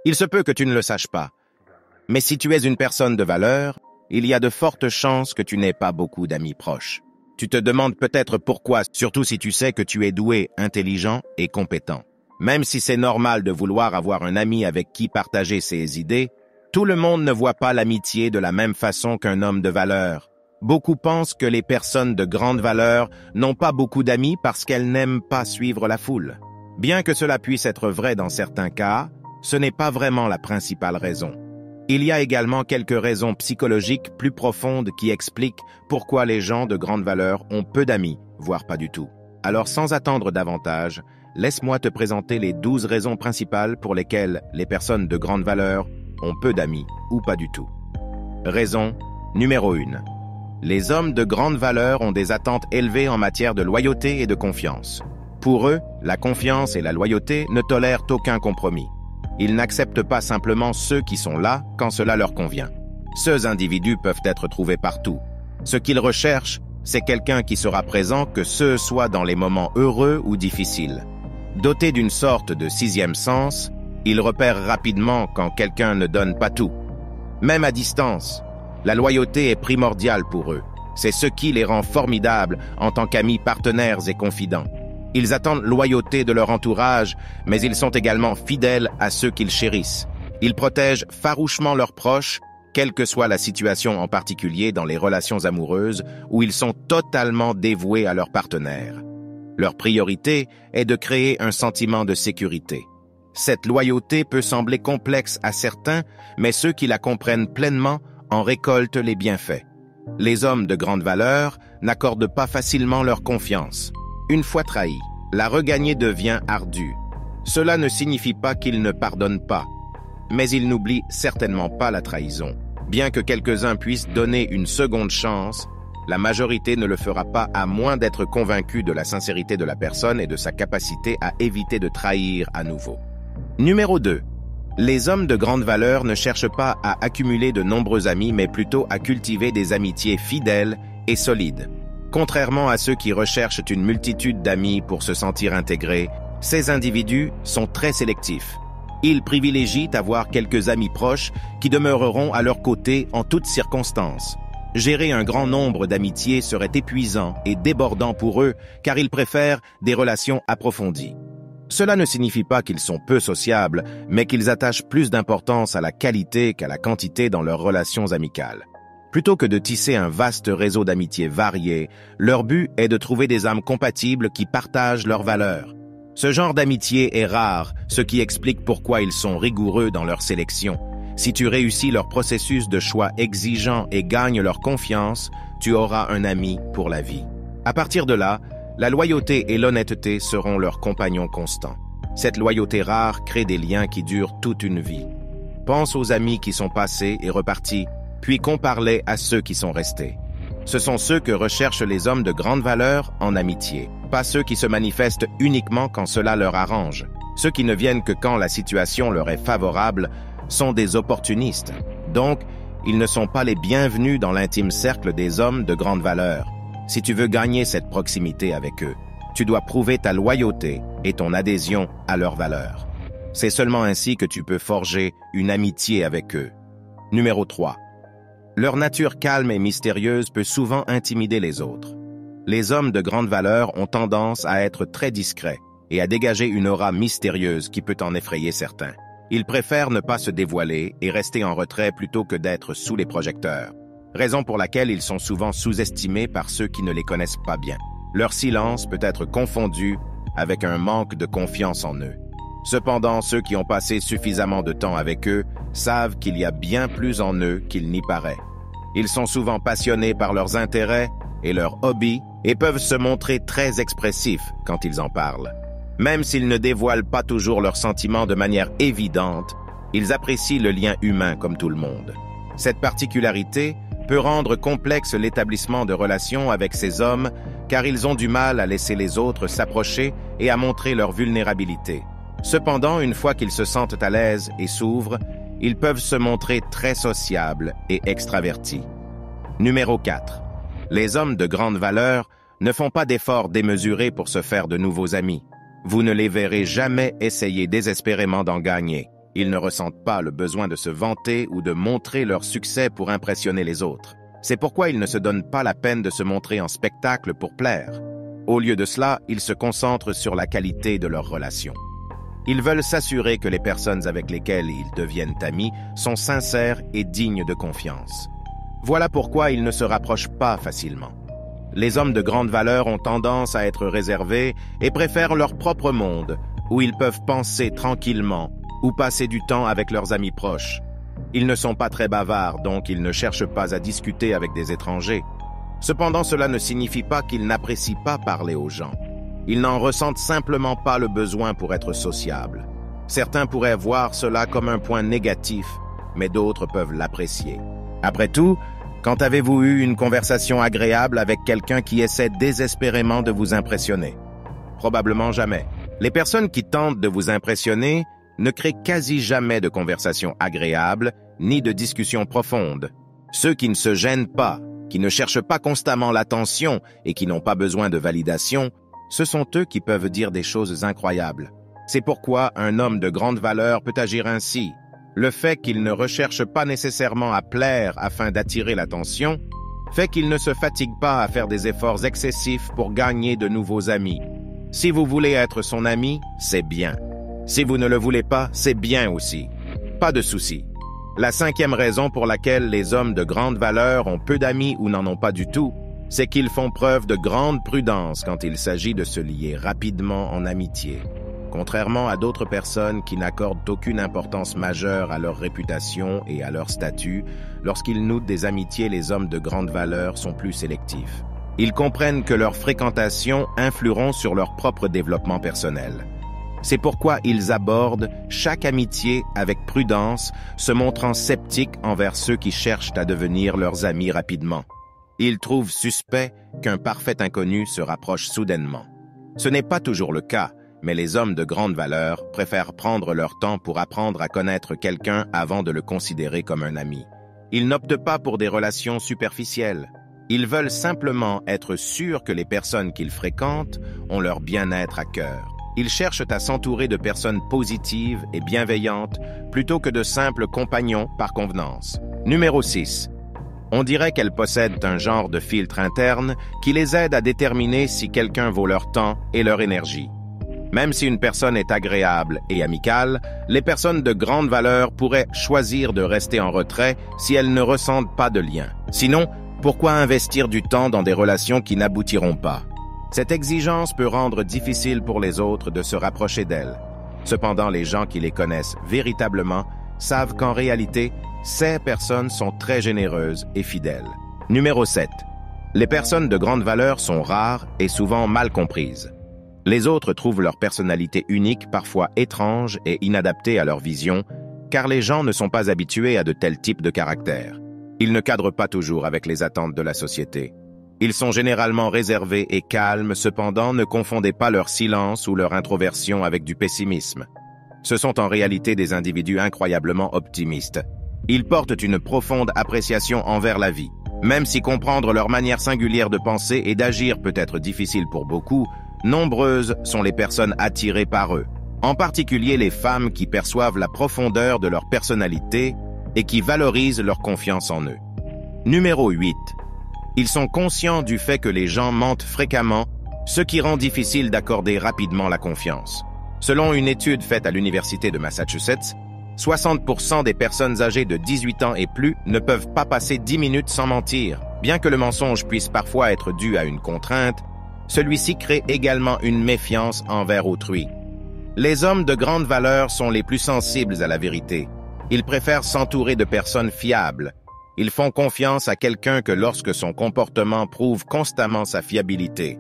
Il se peut que tu ne le saches pas. Mais si tu es une personne de valeur, il y a de fortes chances que tu n'aies pas beaucoup d'amis proches. Tu te demandes peut-être pourquoi, surtout si tu sais que tu es doué, intelligent et compétent. Même si c'est normal de vouloir avoir un ami avec qui partager ses idées, tout le monde ne voit pas l'amitié de la même façon qu'un homme de valeur. Beaucoup pensent que les personnes de grande valeur n'ont pas beaucoup d'amis parce qu'elles n'aiment pas suivre la foule. Bien que cela puisse être vrai dans certains cas, ce n'est pas vraiment la principale raison. Il y a également quelques raisons psychologiques plus profondes qui expliquent pourquoi les gens de grande valeur ont peu d'amis, voire pas du tout. Alors sans attendre davantage, laisse-moi te présenter les 12 raisons principales pour lesquelles les personnes de grande valeur ont peu d'amis ou pas du tout. Raison numéro 1. Les hommes de grande valeur ont des attentes élevées en matière de loyauté et de confiance. Pour eux, la confiance et la loyauté ne tolèrent aucun compromis. Ils n'acceptent pas simplement ceux qui sont là quand cela leur convient. Ces individus peuvent être trouvés partout. Ce qu'ils recherchent, c'est quelqu'un qui sera présent que ce soit dans les moments heureux ou difficiles. Dotés d'une sorte de sixième sens, ils repèrent rapidement quand quelqu'un ne donne pas tout. Même à distance, la loyauté est primordiale pour eux. C'est ce qui les rend formidables en tant qu'amis partenaires et confidents. Ils attendent loyauté de leur entourage, mais ils sont également fidèles à ceux qu'ils chérissent. Ils protègent farouchement leurs proches, quelle que soit la situation en particulier dans les relations amoureuses, où ils sont totalement dévoués à leur partenaire. Leur priorité est de créer un sentiment de sécurité. Cette loyauté peut sembler complexe à certains, mais ceux qui la comprennent pleinement en récoltent les bienfaits. Les hommes de grande valeur n'accordent pas facilement leur confiance. Une fois trahi, la regagner devient ardue. Cela ne signifie pas qu'ils ne pardonnent pas, mais ils n'oublient certainement pas la trahison. Bien que quelques-uns puissent donner une seconde chance, la majorité ne le fera pas à moins d'être convaincu de la sincérité de la personne et de sa capacité à éviter de trahir à nouveau. Numéro 2. Les hommes de grande valeur ne cherchent pas à accumuler de nombreux amis, mais plutôt à cultiver des amitiés fidèles et solides. Contrairement à ceux qui recherchent une multitude d'amis pour se sentir intégrés, ces individus sont très sélectifs. Ils privilégient avoir quelques amis proches qui demeureront à leur côté en toutes circonstances. Gérer un grand nombre d'amitiés serait épuisant et débordant pour eux car ils préfèrent des relations approfondies. Cela ne signifie pas qu'ils sont peu sociables, mais qu'ils attachent plus d'importance à la qualité qu'à la quantité dans leurs relations amicales. Plutôt que de tisser un vaste réseau d'amitiés variées, leur but est de trouver des âmes compatibles qui partagent leurs valeurs. Ce genre d'amitié est rare, ce qui explique pourquoi ils sont rigoureux dans leur sélection. Si tu réussis leur processus de choix exigeant et gagnes leur confiance, tu auras un ami pour la vie. À partir de là, la loyauté et l'honnêteté seront leurs compagnons constants. Cette loyauté rare crée des liens qui durent toute une vie. Pense aux amis qui sont passés et repartis, puis compare-les à ceux qui sont restés. Ce sont ceux que recherchent les hommes de grande valeur en amitié, pas ceux qui se manifestent uniquement quand cela leur arrange. Ceux qui ne viennent que quand la situation leur est favorable sont des opportunistes. Donc, ils ne sont pas les bienvenus dans l'intime cercle des hommes de grande valeur. Si tu veux gagner cette proximité avec eux, tu dois prouver ta loyauté et ton adhésion à leurs valeurs. C'est seulement ainsi que tu peux forger une amitié avec eux. Numéro 3. Leur nature calme et mystérieuse peut souvent intimider les autres. Les hommes de grande valeur ont tendance à être très discrets et à dégager une aura mystérieuse qui peut en effrayer certains. Ils préfèrent ne pas se dévoiler et rester en retrait plutôt que d'être sous les projecteurs, raison pour laquelle ils sont souvent sous-estimés par ceux qui ne les connaissent pas bien. Leur silence peut être confondu avec un manque de confiance en eux. Cependant, ceux qui ont passé suffisamment de temps avec eux savent qu'il y a bien plus en eux qu'il n'y paraît. Ils sont souvent passionnés par leurs intérêts et leurs hobbies et peuvent se montrer très expressifs quand ils en parlent. Même s'ils ne dévoilent pas toujours leurs sentiments de manière évidente, ils apprécient le lien humain comme tout le monde. Cette particularité peut rendre complexe l'établissement de relations avec ces hommes car ils ont du mal à laisser les autres s'approcher et à montrer leur vulnérabilité. Cependant, une fois qu'ils se sentent à l'aise et s'ouvrent, ils peuvent se montrer très sociables et extravertis. Numéro 4. Les hommes de grande valeur ne font pas d'efforts démesurés pour se faire de nouveaux amis. Vous ne les verrez jamais essayer désespérément d'en gagner. Ils ne ressentent pas le besoin de se vanter ou de montrer leur succès pour impressionner les autres. C'est pourquoi ils ne se donnent pas la peine de se montrer en spectacle pour plaire. Au lieu de cela, ils se concentrent sur la qualité de leurs relations. Ils veulent s'assurer que les personnes avec lesquelles ils deviennent amis sont sincères et dignes de confiance. Voilà pourquoi ils ne se rapprochent pas facilement. Les hommes de grande valeur ont tendance à être réservés et préfèrent leur propre monde, où ils peuvent penser tranquillement ou passer du temps avec leurs amis proches. Ils ne sont pas très bavards, donc ils ne cherchent pas à discuter avec des étrangers. Cependant, cela ne signifie pas qu'ils n'apprécient pas parler aux gens. Ils n'en ressentent simplement pas le besoin pour être sociables. Certains pourraient voir cela comme un point négatif, mais d'autres peuvent l'apprécier. Après tout, quand avez-vous eu une conversation agréable avec quelqu'un qui essaie désespérément de vous impressionner? Probablement jamais. Les personnes qui tentent de vous impressionner ne créent quasi jamais de conversations agréables ni de discussions profondes. Ceux qui ne se gênent pas, qui ne cherchent pas constamment l'attention et qui n'ont pas besoin de validation, ce sont eux qui peuvent dire des choses incroyables. C'est pourquoi un homme de grande valeur peut agir ainsi. Le fait qu'il ne recherche pas nécessairement à plaire afin d'attirer l'attention fait qu'il ne se fatigue pas à faire des efforts excessifs pour gagner de nouveaux amis. Si vous voulez être son ami, c'est bien. Si vous ne le voulez pas, c'est bien aussi. Pas de souci. La 5e raison pour laquelle les hommes de grande valeur ont peu d'amis ou n'en ont pas du tout, c'est qu'ils font preuve de grande prudence quand il s'agit de se lier rapidement en amitié. Contrairement à d'autres personnes qui n'accordent aucune importance majeure à leur réputation et à leur statut, lorsqu'ils nouent des amitiés, les hommes de grande valeur sont plus sélectifs. Ils comprennent que leurs fréquentations influeront sur leur propre développement personnel. C'est pourquoi ils abordent chaque amitié avec prudence, se montrant sceptiques envers ceux qui cherchent à devenir leurs amis rapidement. Ils trouvent suspect qu'un parfait inconnu se rapproche soudainement. Ce n'est pas toujours le cas, mais les hommes de grande valeur préfèrent prendre leur temps pour apprendre à connaître quelqu'un avant de le considérer comme un ami. Ils n'optent pas pour des relations superficielles. Ils veulent simplement être sûrs que les personnes qu'ils fréquentent ont leur bien-être à cœur. Ils cherchent à s'entourer de personnes positives et bienveillantes plutôt que de simples compagnons par convenance. Numéro 6. On dirait qu'elles possèdent un genre de filtre interne qui les aide à déterminer si quelqu'un vaut leur temps et leur énergie. Même si une personne est agréable et amicale, les personnes de grande valeur pourraient choisir de rester en retrait si elles ne ressentent pas de lien. Sinon, pourquoi investir du temps dans des relations qui n'aboutiront pas? Cette exigence peut rendre difficile pour les autres de se rapprocher d'elles. Cependant, les gens qui les connaissent véritablement savent qu'en réalité, ces personnes sont très généreuses et fidèles. Numéro 7. Les personnes de grande valeur sont rares et souvent mal comprises. Les autres trouvent leur personnalité unique, parfois étrange et inadaptée à leur vision, car les gens ne sont pas habitués à de tels types de caractères. Ils ne cadrent pas toujours avec les attentes de la société. Ils sont généralement réservés et calmes, cependant ne confondez pas leur silence ou leur introversion avec du pessimisme. Ce sont en réalité des individus incroyablement optimistes. Ils portent une profonde appréciation envers la vie. Même si comprendre leur manière singulière de penser et d'agir peut être difficile pour beaucoup, nombreuses sont les personnes attirées par eux. En particulier les femmes qui perçoivent la profondeur de leur personnalité et qui valorisent leur confiance en eux. Numéro 8. Ils sont conscients du fait que les gens mentent fréquemment, ce qui rend difficile d'accorder rapidement la confiance. Selon une étude faite à l'Université de Massachusetts, 60% des personnes âgées de 18 ans et plus ne peuvent pas passer 10 minutes sans mentir. Bien que le mensonge puisse parfois être dû à une contrainte, celui-ci crée également une méfiance envers autrui. Les hommes de grande valeur sont les plus sensibles à la vérité. Ils préfèrent s'entourer de personnes fiables. Ils font confiance à quelqu'un que lorsque son comportement prouve constamment sa fiabilité.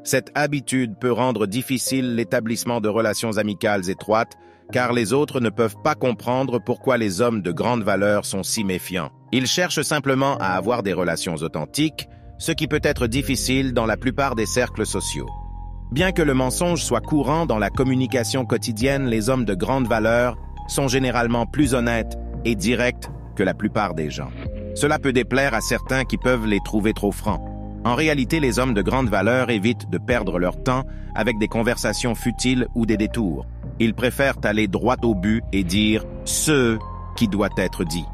Cette habitude peut rendre difficile l'établissement de relations amicales étroites, car les autres ne peuvent pas comprendre pourquoi les hommes de grande valeur sont si méfiants. Ils cherchent simplement à avoir des relations authentiques, ce qui peut être difficile dans la plupart des cercles sociaux. Bien que le mensonge soit courant dans la communication quotidienne, les hommes de grande valeur sont généralement plus honnêtes et directs que la plupart des gens. Cela peut déplaire à certains qui peuvent les trouver trop francs. En réalité, les hommes de grande valeur évitent de perdre leur temps avec des conversations futiles ou des détours. Ils préfèrent aller droit au but et dire Ce qui doit être dit.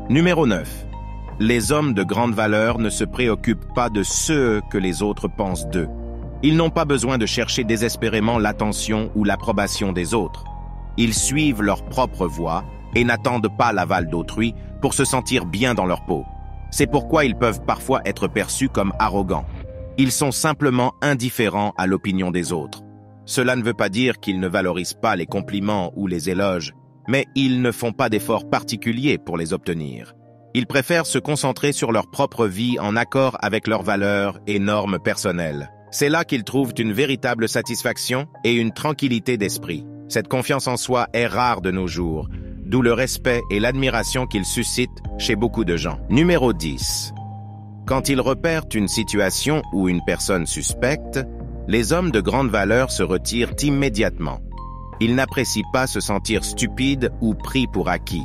Numéro 9. Les hommes de grande valeur ne se préoccupent pas de ce que les autres pensent d'eux. Ils n'ont pas besoin de chercher désespérément l'attention ou l'approbation des autres. Ils suivent leur propre voie et n'attendent pas l'aval d'autrui pour se sentir bien dans leur peau. C'est pourquoi ils peuvent parfois être perçus comme arrogants. Ils sont simplement indifférents à l'opinion des autres. Cela ne veut pas dire qu'ils ne valorisent pas les compliments ou les éloges, mais ils ne font pas d'efforts particuliers pour les obtenir. Ils préfèrent se concentrer sur leur propre vie en accord avec leurs valeurs et normes personnelles. C'est là qu'ils trouvent une véritable satisfaction et une tranquillité d'esprit. Cette confiance en soi est rare de nos jours, d'où le respect et l'admiration qu'ils suscitent chez beaucoup de gens. Numéro 10. Quand ils repèrent une situation ou une personne suspecte, les hommes de grande valeur se retirent immédiatement. Ils n'apprécient pas se sentir stupides ou pris pour acquis.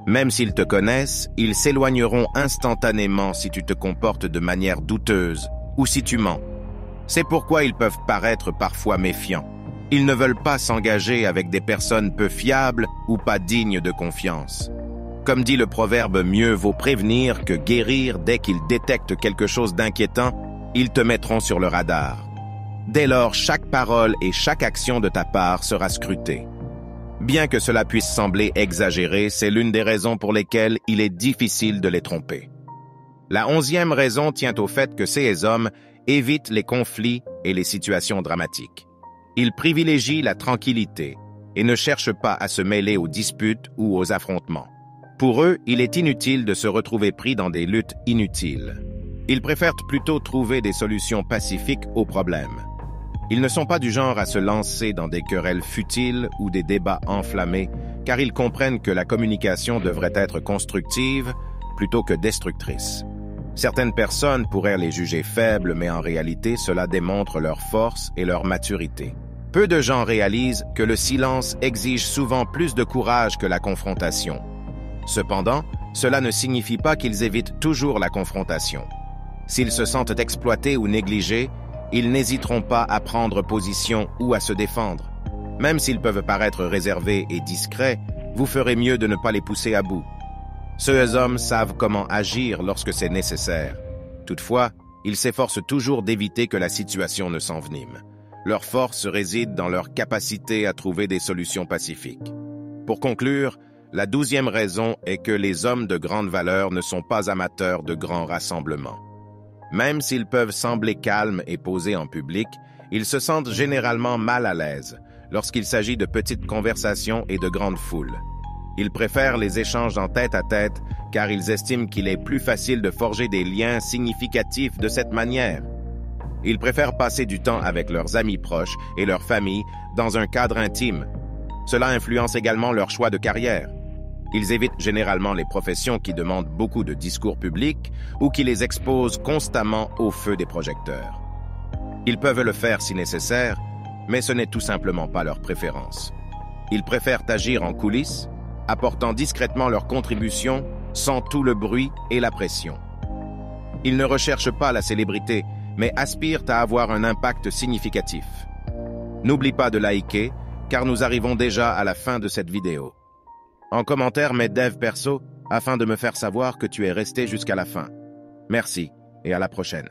Même s'ils te connaissent, ils s'éloigneront instantanément si tu te comportes de manière douteuse ou si tu mens. C'est pourquoi ils peuvent paraître parfois méfiants. Ils ne veulent pas s'engager avec des personnes peu fiables ou pas dignes de confiance. Comme dit le proverbe, mieux vaut prévenir que guérir. Dès qu'ils détectent quelque chose d'inquiétant, ils te mettront sur le radar. Dès lors, chaque parole et chaque action de ta part sera scrutée. Bien que cela puisse sembler exagéré, c'est l'une des raisons pour lesquelles il est difficile de les tromper. La 11e raison tient au fait que ces hommes évitent les conflits et les situations dramatiques. Ils privilégient la tranquillité et ne cherchent pas à se mêler aux disputes ou aux affrontements. Pour eux, il est inutile de se retrouver pris dans des luttes inutiles. Ils préfèrent plutôt trouver des solutions pacifiques aux problèmes. Ils ne sont pas du genre à se lancer dans des querelles futiles ou des débats enflammés, car ils comprennent que la communication devrait être constructive plutôt que destructrice. Certaines personnes pourraient les juger faibles, mais en réalité, cela démontre leur force et leur maturité. Peu de gens réalisent que le silence exige souvent plus de courage que la confrontation. Cependant, cela ne signifie pas qu'ils évitent toujours la confrontation. S'ils se sentent exploités ou négligés, ils n'hésiteront pas à prendre position ou à se défendre. Même s'ils peuvent paraître réservés et discrets, vous ferez mieux de ne pas les pousser à bout. Ces hommes savent comment agir lorsque c'est nécessaire. Toutefois, ils s'efforcent toujours d'éviter que la situation ne s'envenime. Leur force réside dans leur capacité à trouver des solutions pacifiques. Pour conclure, la 12e raison est que les hommes de grande valeur ne sont pas amateurs de grands rassemblements. Même s'ils peuvent sembler calmes et posés en public, ils se sentent généralement mal à l'aise lorsqu'il s'agit de petites conversations et de grandes foules. Ils préfèrent les échanges en tête-à-tête car ils estiment qu'il est plus facile de forger des liens significatifs de cette manière. Ils préfèrent passer du temps avec leurs amis proches et leur famille dans un cadre intime. Cela influence également leur choix de carrière. Ils évitent généralement les professions qui demandent beaucoup de discours publics ou qui les exposent constamment au feu des projecteurs. Ils peuvent le faire si nécessaire, mais ce n'est tout simplement pas leur préférence. Ils préfèrent agir en coulisses, apportant discrètement leur contribution sans tout le bruit et la pression. Ils ne recherchent pas la célébrité, mais aspirent à avoir un impact significatif. N'oublie pas de liker, car nous arrivons déjà à la fin de cette vidéo. En commentaire, mets Dev Perso afin de me faire savoir que tu es resté jusqu'à la fin. Merci et à la prochaine.